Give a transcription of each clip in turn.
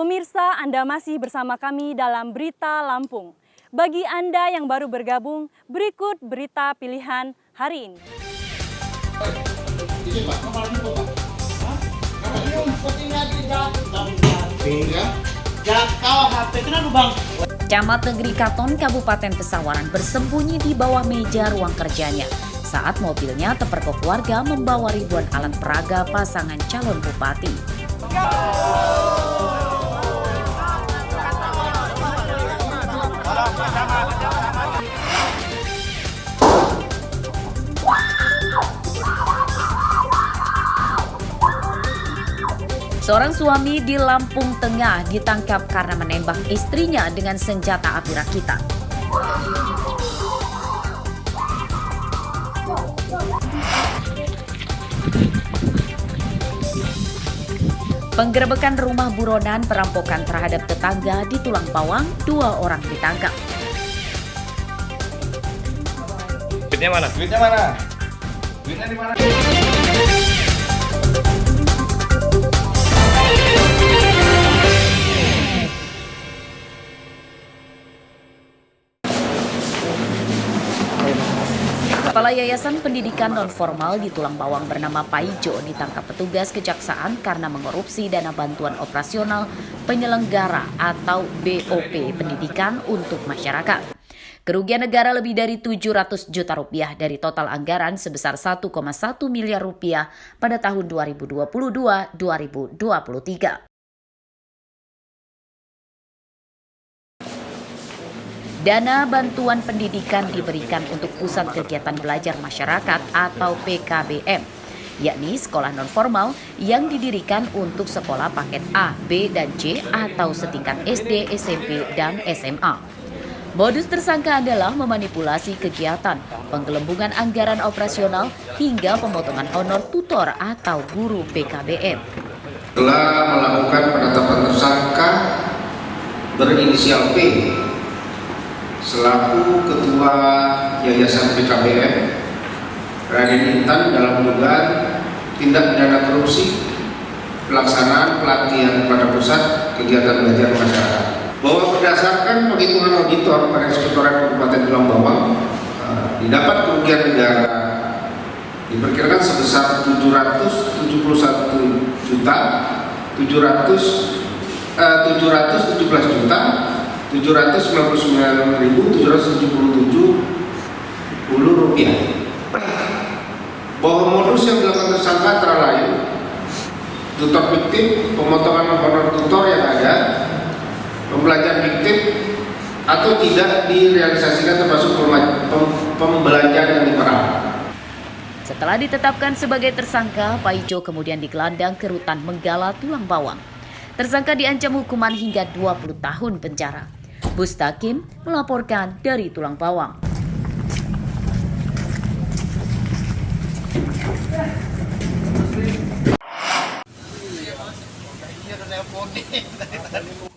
Pemirsa, Anda masih bersama kami dalam Berita Lampung. Bagi Anda yang baru bergabung, berikut berita pilihan hari ini. Camat Negeri Katon, Kabupaten Pesawaran bersembunyi di bawah meja ruang kerjanya saat mobilnya terpergok warga membawa ribuan alat peraga pasangan calon bupati. Seorang suami di Lampung Tengah ditangkap karena menembak istrinya dengan senjata api rakitan. Penggerebekan rumah buronan, perampokan terhadap tetangga di Tulang Bawang, 2 orang ditangkap. Duitnya mana? Duitnya mana? Duitnya di mana? Kepala Yayasan Pendidikan Non-Formal di Tulang Bawang bernama Paijo ditangkap petugas kejaksaan karena mengkorupsi dana bantuan operasional penyelenggara atau BOP pendidikan untuk masyarakat. Kerugian negara lebih dari 700 juta rupiah dari total anggaran sebesar 1,1 miliar rupiah pada tahun 2022-2023. Dana bantuan pendidikan diberikan untuk Pusat Kegiatan Belajar Masyarakat atau PKBM, yakni sekolah non-formal yang didirikan untuk sekolah paket A, B, dan C atau setingkat SD, SMP, dan SMA. Modus tersangka adalah memanipulasi kegiatan, penggelembungan anggaran operasional, hingga pemotongan honor tutor atau guru PKBM. Telah melakukan penetapan tersangka berinisial P selaku Ketua Yayasan PKBM Raden Intan dalam dugaan tindak pidana korupsi pelaksanaan pelatihan pada Pusat Kegiatan Belajar Masyarakat. Bahwa berdasarkan penghitungan auditor pada Inspektorat Kabupaten Tulang Bawang didapat kerugian negara diperkirakan sebesar 799.777 rupiah. Bahwa modus yang dilakukan tersangka antara lain tutor fiktif, pemotongan honor tutor yang ada, pembelajaran fiktif atau tidak direalisasikan termasuk pembelajaran yang diperang. Setelah ditetapkan sebagai tersangka, Paijo kemudian digelandang ke Rutan Menggala, Tulang Bawang. Tersangka diancam hukuman hingga 20 tahun penjara. Bustakim melaporkan dari Tulang Bawang.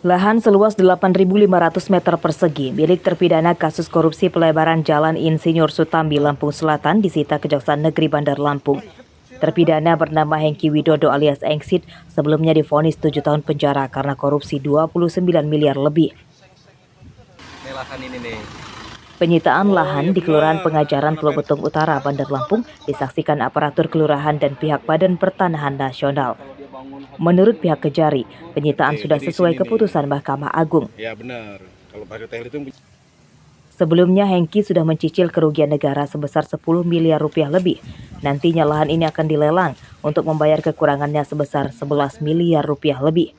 Lahan seluas 8.500 meter persegi milik terpidana kasus korupsi pelebaran Jalan Insinyur Sutambi, Lampung Selatan disita Kejaksaan Negeri Bandar Lampung. Terpidana bernama Hengki Widodo alias Engsit sebelumnya divonis 7 tahun penjara karena korupsi 29 miliar lebih. Penyitaan lahan di Kelurahan Pengajaran Pulau Betung Utara, Bandar Lampung disaksikan aparatur kelurahan dan pihak Badan Pertanahan Nasional. Menurut pihak Kejari, penyitaan sudah sesuai keputusan Mahkamah Agung. Ya benar. Kalau pakai tehel itu. Sebelumnya Hengki sudah mencicil kerugian negara sebesar 10 miliar rupiah lebih. Nantinya lahan ini akan dilelang untuk membayar kekurangannya sebesar 11 miliar rupiah lebih.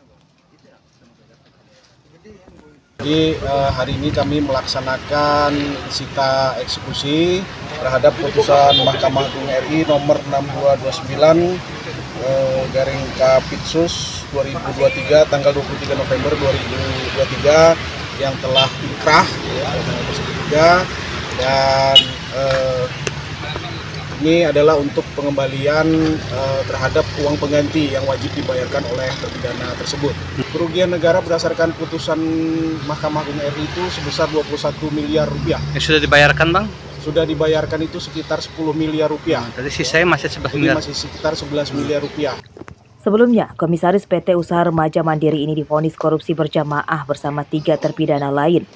Jadi hari ini kami melaksanakan sita eksekusi terhadap putusan Mahkamah Agung RI nomor 6229 garing Kapitsus 2023 tanggal 23 November 2023 yang telah inkrah dan ini adalah untuk pengembalian terhadap uang pengganti yang wajib dibayarkan oleh terpidana tersebut. Kerugian negara berdasarkan putusan Mahkamah Agung RI itu sebesar 21 miliar rupiah. Yang sudah dibayarkan, Bang? Sudah dibayarkan itu sekitar 10 miliar rupiah. Jadi sisanya masih 11 miliar. Masih sekitar 11 miliar rupiah. Sebelumnya, Komisaris PT Usaha Remaja Mandiri ini divonis korupsi berjamaah bersama 3 terpidana lain.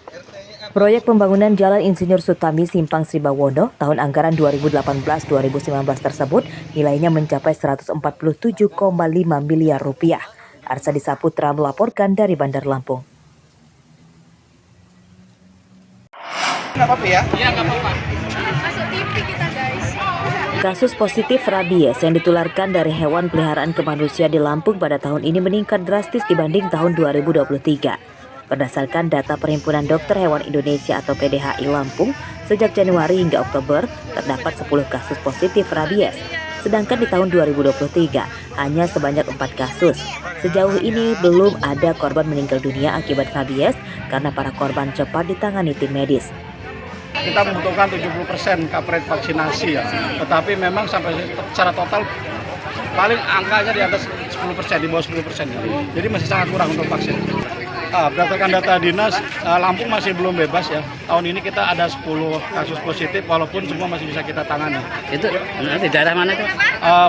Proyek pembangunan Jalan Insinyur Sutami Simpang Sribawono tahun anggaran 2018-2019 tersebut nilainya mencapai 147,5 miliar rupiah. Arsadi Saputra melaporkan dari Bandar Lampung. Kasus positif rabies yang ditularkan dari hewan peliharaan ke manusia di Lampung pada tahun ini meningkat drastis dibanding tahun 2023. Berdasarkan data Perhimpunan Dokter Hewan Indonesia atau PDHI Lampung, sejak Januari hingga Oktober terdapat 10 kasus positif rabies. Sedangkan di tahun 2023 hanya sebanyak 4 kasus. Sejauh ini belum ada korban meninggal dunia akibat rabies karena para korban cepat ditangani tim medis. Kita membutuhkan 70% coverage vaksinasi ya, tetapi memang sampai secara total paling angkanya di atas 10%, di bawah 10%. Jadi masih sangat kurang untuk vaksin. Berdasarkan data dinas, Lampung masih belum bebas ya. Tahun ini kita ada 10 kasus positif walaupun semua masih bisa kita tangani. Itu di daerah mana itu?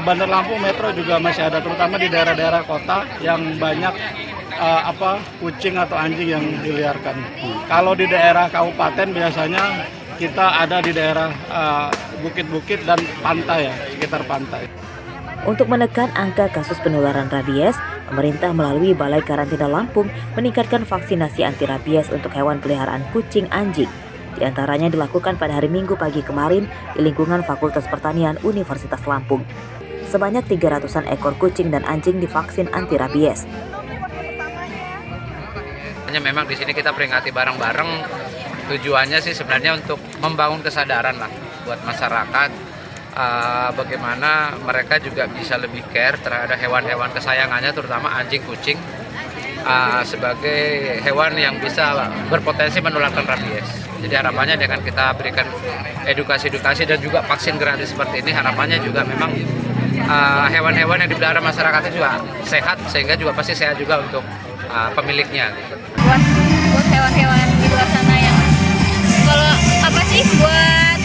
Bandar Lampung Metro juga masih ada, terutama di daerah-daerah kota yang banyak kucing atau anjing yang diliarkan. Kalau di daerah kabupaten biasanya kita ada di daerah bukit-bukit dan pantai ya, sekitar pantai. Untuk menekan angka kasus penularan rabies, pemerintah melalui Balai Karantina Lampung meningkatkan vaksinasi anti rabies untuk hewan peliharaan kucing anjing. Di antaranya dilakukan pada hari Minggu pagi kemarin di lingkungan Fakultas Pertanian Universitas Lampung. Sebanyak 300-an ekor kucing dan anjing divaksin anti rabies. Memang di sini kita peringati bareng-bareng. Tujuannya sih sebenarnya untuk membangun kesadaran lah buat masyarakat. Bagaimana mereka juga bisa lebih care terhadap hewan-hewan kesayangannya, terutama anjing kucing, sebagai hewan yang bisa berpotensi menularkan rabies. Jadi harapannya dengan kita berikan edukasi dan juga vaksin gratis seperti ini, harapannya juga memang hewan-hewan yang dipelihara masyarakatnya juga sehat, sehingga juga pasti sehat juga untuk pemiliknya. Buat hewan-hewan di luar sana yang buat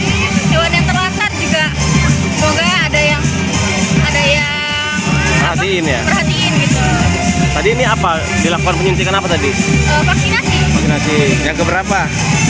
hewan yang terlantar juga semoga ada yang perhatiin gitu. Tadi ini apa? Dilakukan penyuntikan apa tadi? Vaksinasi. Yang keberapa?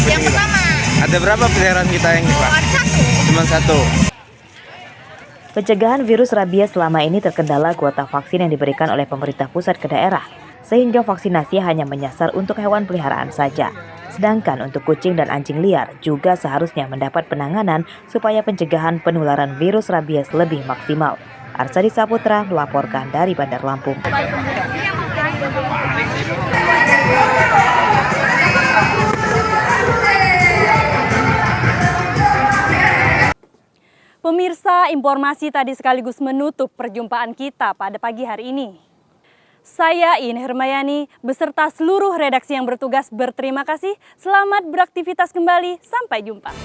Yang pertama. Ada berapa peliharaan kita yang Ada 1. Cuma 1. Pencegahan virus rabies selama ini terkendala kuota vaksin yang diberikan oleh pemerintah pusat ke daerah, sehingga vaksinasi hanya menyasar untuk hewan peliharaan saja. Sedangkan untuk kucing dan anjing liar juga seharusnya mendapat penanganan supaya pencegahan penularan virus rabies lebih maksimal. Arsadi Saputra melaporkan dari Bandar Lampung. Pemirsa, informasi tadi sekaligus menutup perjumpaan kita pada pagi hari ini. Saya Ine Hermayani beserta seluruh redaksi yang bertugas berterima kasih. Selamat beraktivitas kembali. Sampai jumpa.